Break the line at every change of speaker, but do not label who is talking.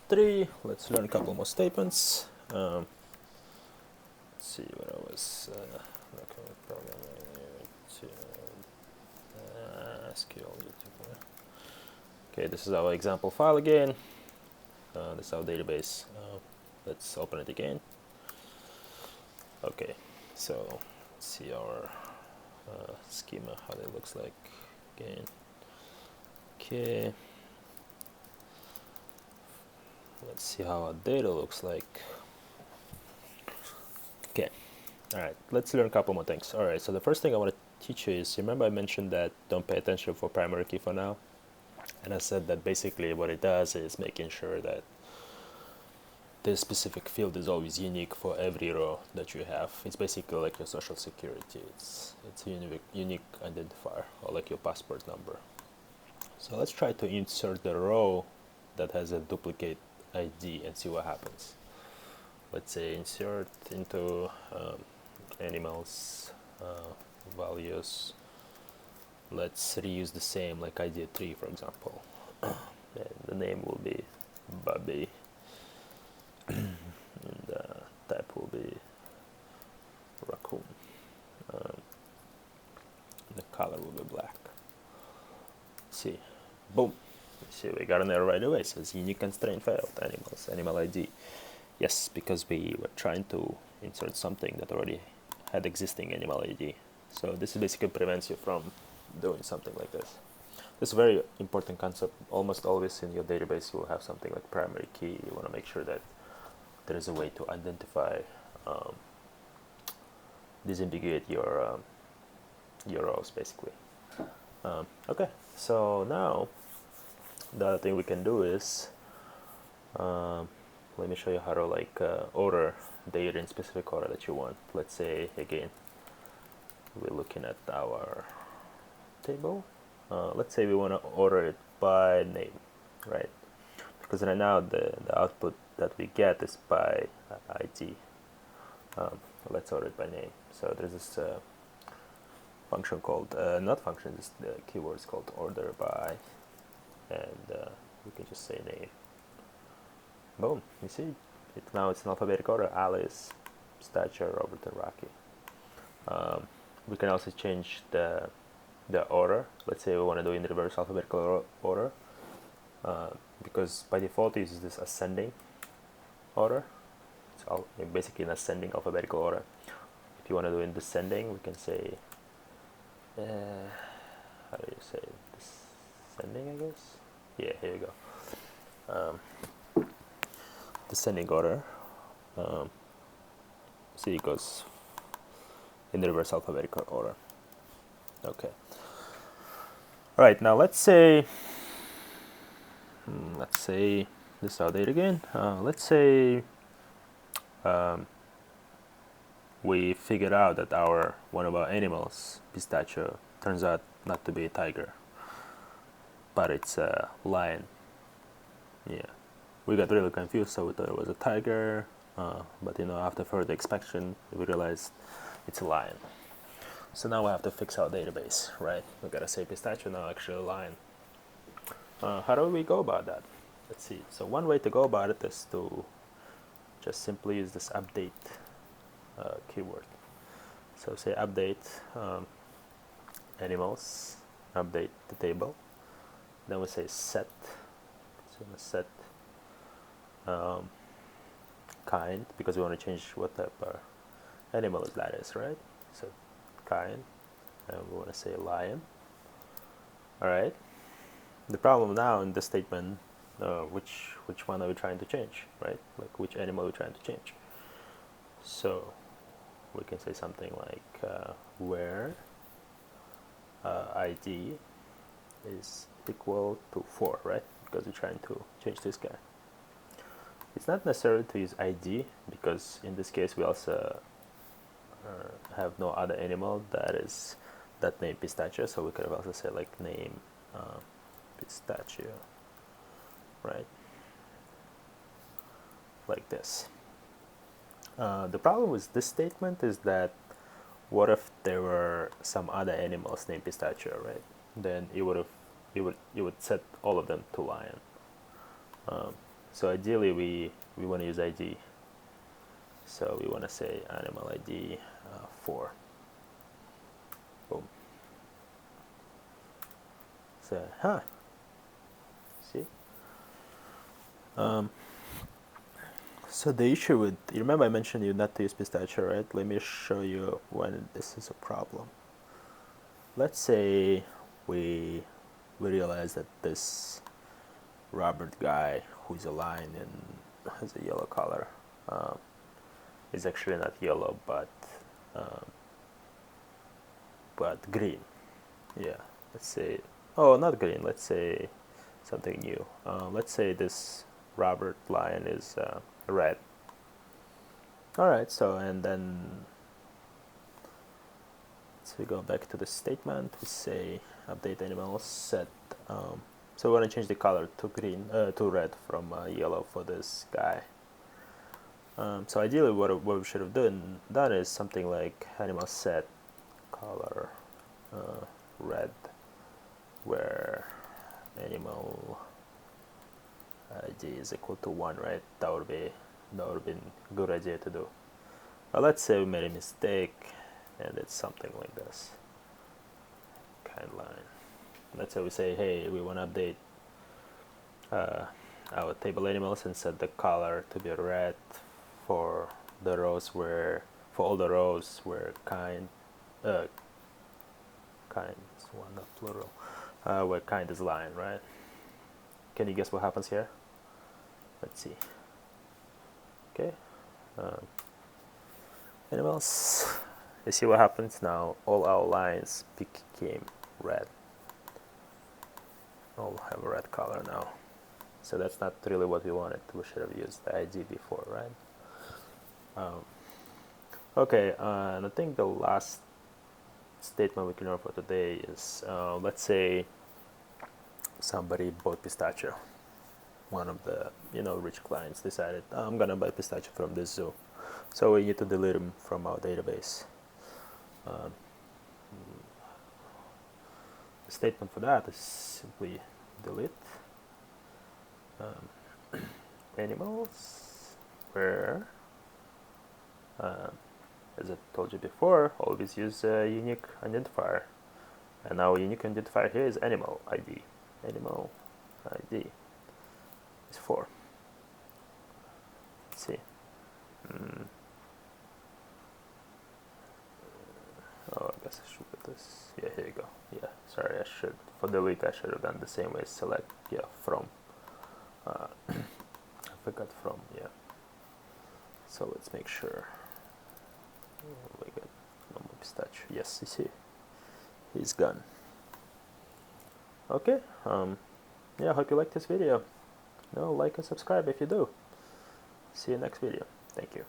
3. Let's learn a couple more statements. Let's see what I was programming to SQL YouTube. Okay, this is our example file again. This is our database. Let's open it again. Okay, so let's see our schema, how that looks like again. Okay, let's see how our data looks like. Okay, all right, let's learn a couple more things. All right, so the first thing I want to teach you is, remember I mentioned that don't pay attention for primary key for now? And I said that basically what it does is making sure that this specific field is always unique for every row that you have. It's basically like your social security. It's a unique identifier, or like your passport number. So let's try to insert the row that has a duplicate ID and see what happens. Let's say insert into animals values. Let's reuse the same, like ID 3 for example. And the name will be Bobby. And type will be raccoon. The color will be black. See, boom. See, we got an error right away. It says unique constraint failed. Animals, animal ID. Yes, because we were trying to insert something that already had existing animal ID. So this basically prevents you from doing something like this. This is a very important concept. Almost always in your database you will have something like primary key. You want to make sure that there is a way to identify, disambiguate your rows basically. Okay, so now the other thing we can do is, let me show you how to order data in specific order that you want. Let's say again we're looking at our table. Let's say we want to order it by name, right? Because right now the output that we get is by ID. Let's order it by name. So there's this function called, not function, this the keyword is called order by, and we can just say name. Boom, you see, now it's in alphabetical order: Alice, Stature, Robert, and Rocky. We can also change the order. Let's say we want to do in reverse alphabetical order, because by default it uses this ascending order. It's basically an ascending alphabetical order. If you want to do in descending, we can say, how do you say it? Descending, I guess. Yeah, here we go. Descending order. See, it goes in the reverse alphabetical order. Okay. All right. Now let's say this is our data again. Let's say we figured out that one of our animals, Pistachio, turns out not to be a tiger, but it's a lion. Yeah, we got really confused, so we thought it was a tiger, but after further inspection we realized it's a lion. So now we have to fix our database, right? We gotta say Pistachio, now actually a lion. How do we go about that? Let's see. So one way to go about it is to just simply use this update keyword. So say update animals, update the table. Then we say set. So we set kind, because we want to change what type of animal that is, right? So kind, and we want to say lion. All right. The problem now in this statement, which one are we trying to change, right? Like which animal are we trying to change? So we can say something like where ID is equal to 4, right? Because we're trying to change this guy. It's not necessary to use ID, because in this case we also have no other animal that name Pistachio, so we could have also said like name Pistachio, right? Like this. The problem with this statement is that what if there were some other animals named Pistachio, right? Then you would set all of them to lion. So ideally we want to use ID. So we want to say animal ID 4. Boom. So, see? So the issue with, you remember I mentioned you not to use pistachio, right? Let me show you when this is a problem. Let's say we realize that this Robert guy, who's a lion and has a yellow color, is actually not yellow, but green. Yeah, let's say, oh, not green, let's say something new. Let's say this Robert lion is red. Alright, so, and then we go back to the statement. We say update animals set. So we want to change the color to green, to red from yellow for this guy. So ideally, what we should have done is something like animal set color red, where animal ID is equal to 1, right? That would be a good idea to do. But let's say we made a mistake and it's something like this kind of line. Let's say we say, hey, we want to update our table animals and set the color to be red for the rows where, for all the rows where kind is one, not plural, where kind is line, right? Can you guess what happens here? Let's see. Okay, animals. You see what happens now? All our lines became red. All have a red color now. So that's not really what we wanted. We should have used the ID before, right? Okay, and I think the last statement we can learn for today is, let's say somebody bought pistachio. One of the rich clients decided, I'm gonna buy pistachio from this zoo, so we need to delete them from our database. The statement for that is simply delete animals where, as I told you before, always use a unique identifier, and our unique identifier here is animal ID. Animal ID is 4. Let's see. Oh, I guess I should put this. Yeah, here you go. Yeah, sorry, for delete I should have done the same way. Select, yeah, from. I forgot from, yeah. So let's make sure. Oh, we got no more pistachio. Yes, you see, he's gone. Okay, yeah, I hope you liked this video. Like and subscribe if you do. See you next video. Thank you.